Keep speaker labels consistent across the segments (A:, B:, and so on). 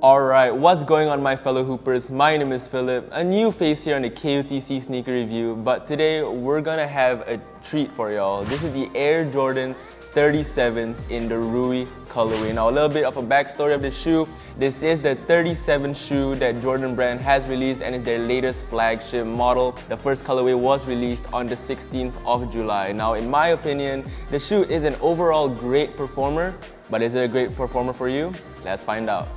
A: Alright, what's going on my fellow hoopers? My name is Philip, a new face here on the KOTC sneaker review, but today we're gonna have a treat for y'all. This is the Air Jordan 37s in the Rui colorway. Now a little bit of a backstory of the shoe. This is the 37th shoe that Jordan brand has released and it's their latest flagship model. The first colorway was released on the 16th of July. Now in my opinion, the shoe is an overall great performer, but is it a great performer for you? Let's find out.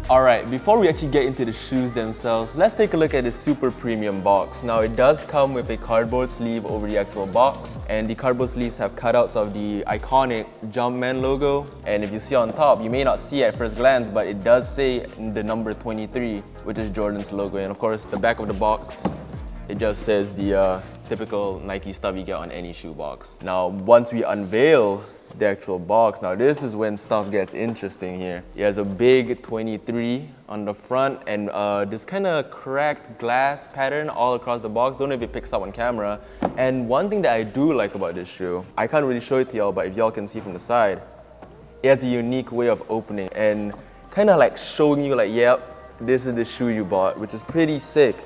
A: Alright, before we actually get into the shoes themselves, let's take a look at the super premium box. Now it does come with a cardboard sleeve over the actual box, and the cardboard sleeves have cutouts of the iconic Jumpman logo. And if you see on top, you may not see at first glance, but it does say the number 23, which is Jordan's logo. And of course, the back of the box, it just says the typical Nike stuff you get on any shoe box. Now, once we unveil the actual box, now this is when stuff gets interesting here. It has a big 23 on the front and this kind of cracked glass pattern all across the box. Don't know if it picks up on camera. And one thing that I do like about this shoe, I can't really show it to y'all, but if y'all can see from the side, it has a unique way of opening and kind of like showing you like, yep, this is the shoe you bought, which is pretty sick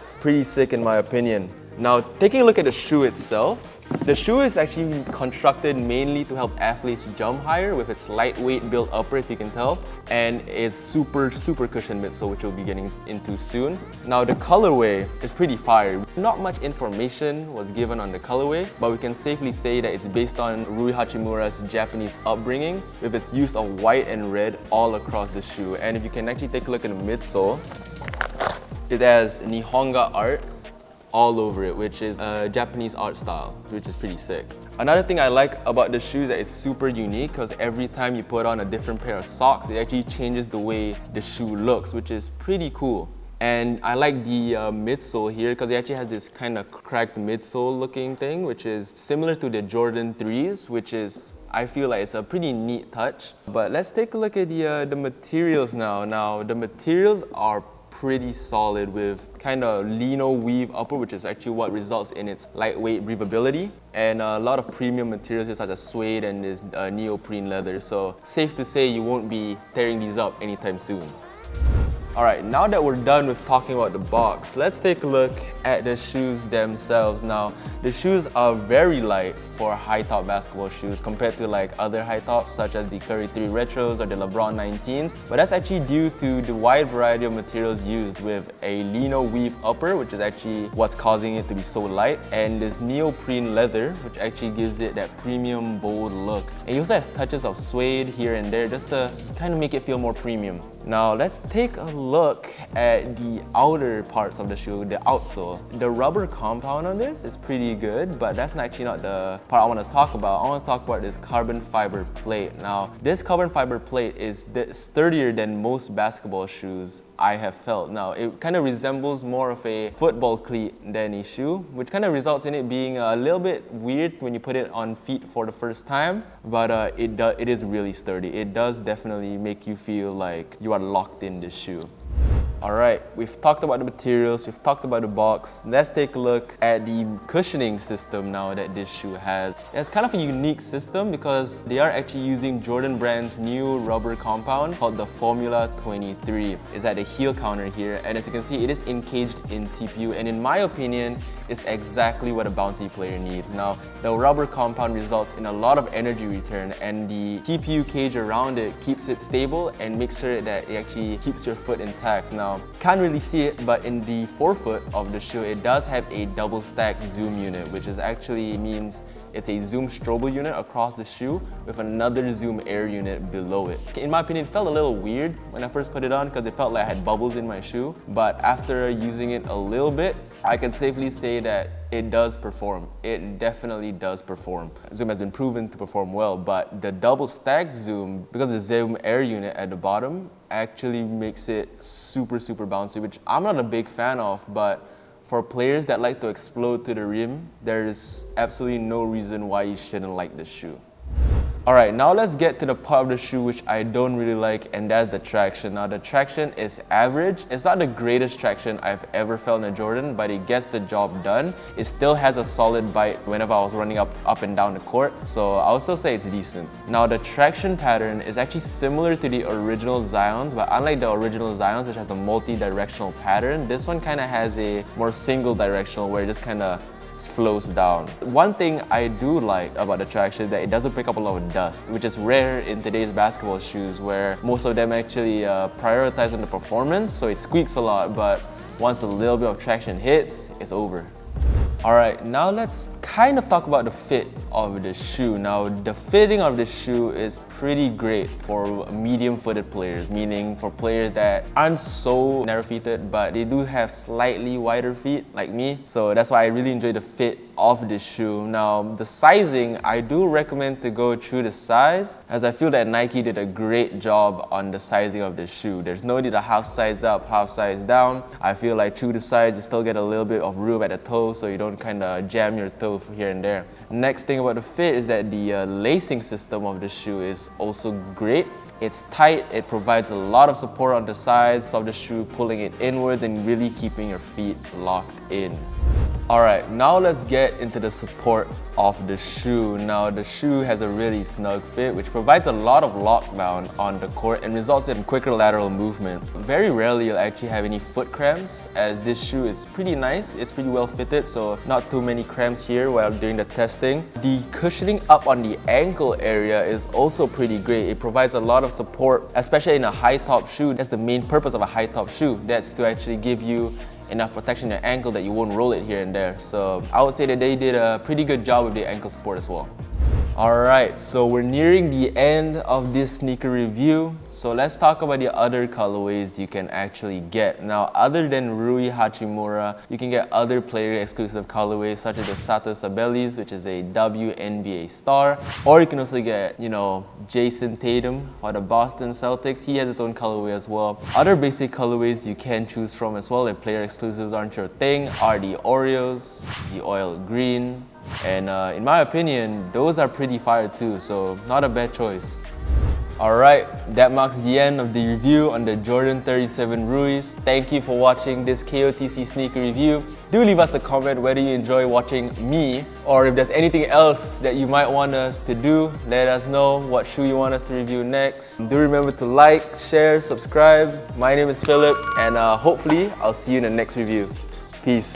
A: in my opinion. Now, taking a look at the shoe itself, the shoe is actually constructed mainly to help athletes jump higher with its lightweight built upper, as you can tell, and it's super cushion midsole, which we'll be getting into soon. Now, the colorway is pretty fire. Not much information was given on the colorway, but we can safely say that it's based on Rui Hachimura's Japanese upbringing with its use of white and red all across the shoe. And if you can actually take a look at the midsole, it has Nihonga art all over it, which is a Japanese art style, which is pretty sick. Another thing I like about the shoe is that it's super unique because every time you put on a different pair of socks, it actually changes the way the shoe looks, which is pretty cool. And I like the midsole here because it actually has this kind of cracked midsole looking thing, which is similar to the Jordan 3s, which is, I feel like it's a pretty neat touch. But let's take a look at the materials now. Now, the materials are pretty solid with kind of lino weave upper, which is actually what results in its lightweight breathability, and a lot of premium materials here, such as suede and this neoprene leather. So safe to say you won't be tearing these up anytime soon. Alright, now that we're done with talking about the box, let's take a look at the shoes themselves. Now, the shoes are very light for high-top basketball shoes compared to like other high-tops such as the Curry 3 Retros or the LeBron 19s. But that's actually due to the wide variety of materials used with a lino weave upper, which is actually what's causing it to be so light, and this neoprene leather, which actually gives it that premium, bold look. And it also has touches of suede here and there just to kind of make it feel more premium. Now, let's take a look at the outer parts of the shoe, the outsole. The rubber compound on this is pretty good, but that's actually not the part I want to talk about. I want to talk about this carbon fiber plate. Now, this carbon fiber plate is sturdier than most basketball shoes I have felt. Now, it kind of resembles more of a football cleat than a shoe, which kind of results in it being a little bit weird when you put it on feet for the first time, but it is really sturdy. It does definitely make you feel like you are locked in this shoe. Alright, we've talked about the materials, we've talked about the box. Let's take a look at the cushioning system now that this shoe has. It's kind of a unique system because they are actually using Jordan brand's new rubber compound called the Formula 23. It's at the heel counter here, and as you can see, it is encaged in TPU, and in my opinion, it's exactly what a bouncy player needs. Now, the rubber compound results in a lot of energy return, and the TPU cage around it keeps it stable and makes sure that it actually keeps your foot intact. Now, can't really see it, but in the forefoot of the shoe, it does have a double stack zoom unit, which is actually means it's a zoom strobo unit across the shoe with another zoom air unit below it. In my opinion, it felt a little weird when I first put it on because it felt like I had bubbles in my shoe, but after using it a little bit, I can safely say that it does perform. It definitely does perform. Zoom has been proven to perform well, but the double stacked zoom, because the zoom air unit at the bottom actually makes it super bouncy, which I'm not a big fan of, but for players that like to explode to the rim, there is absolutely no reason why you shouldn't like this shoe. Alright, now let's get to the part of the shoe which I don't really like, and that's the traction. Now the traction is average. It's not the greatest traction I've ever felt in a Jordan, but it gets the job done. It still has a solid bite whenever I was running up and down the court, so I'll still say it's decent. Now the traction pattern is actually similar to the original Zions, but unlike the original Zions which has the multi-directional pattern, this one kind of has a more single directional where it just kind of flows down. One thing I do like about the traction is that it doesn't pick up a lot of dust, which is rare in today's basketball shoes where most of them actually prioritize on the performance, so it squeaks a lot, but once a little bit of traction hits, it's over. Alright, now let's kind of talk about the fit of the shoe. Now, the fitting of the shoe is pretty great for medium-footed players, meaning for players that aren't so narrow-feeted, but they do have slightly wider feet, like me. So that's why I really enjoy the fit of the shoe. Now, the sizing, I do recommend to go through the size, as I feel that Nike did a great job on the sizing of the shoe. There's no need to half size up, half size down. I feel like through the size, you still get a little bit of room at the toe, so you don't kind of jam your toe here and there. Next thing about the fit is that the lacing system of the shoe is also great. It's tight, it provides a lot of support on the sides of the shoe, pulling it inwards and really keeping your feet locked in. Alright, now let's get into the support of the shoe. Now the shoe has a really snug fit which provides a lot of lockdown on the court and results in quicker lateral movement. Very rarely you'll actually have any foot cramps, as this shoe is pretty nice, it's pretty well fitted, so not too many cramps here while doing the testing. The cushioning up on the ankle area is also pretty great. It provides a lot of support, especially in a high top shoe. That's the main purpose of a high top shoe. That's to actually give you enough protection in your ankle that you won't roll it here and there. So I would say that they did a pretty good job with the ankle support as well. Alright, so we're nearing the end of this sneaker review. So let's talk about the other colorways you can actually get. Now, other than Rui Hachimura, you can get other player exclusive colorways such as the Sato Sabelis, which is a WNBA star. Or you can also get, Jason Tatum for the Boston Celtics. He has his own colorway as well. Other basic colorways you can choose from as well, if player exclusives aren't your thing, are the Oreos, the Oil Green, and in my opinion, those are pretty fire too, so not a bad choice. Alright, that marks the end of the review on the Jordan 37 Ruiz. Thank you for watching this KOTC sneaker review. Do leave us a comment whether you enjoy watching me, or if there's anything else that you might want us to do, let us know what shoe you want us to review next. Do remember to like, share, subscribe. My name is Philip, and hopefully I'll see you in the next review. Peace.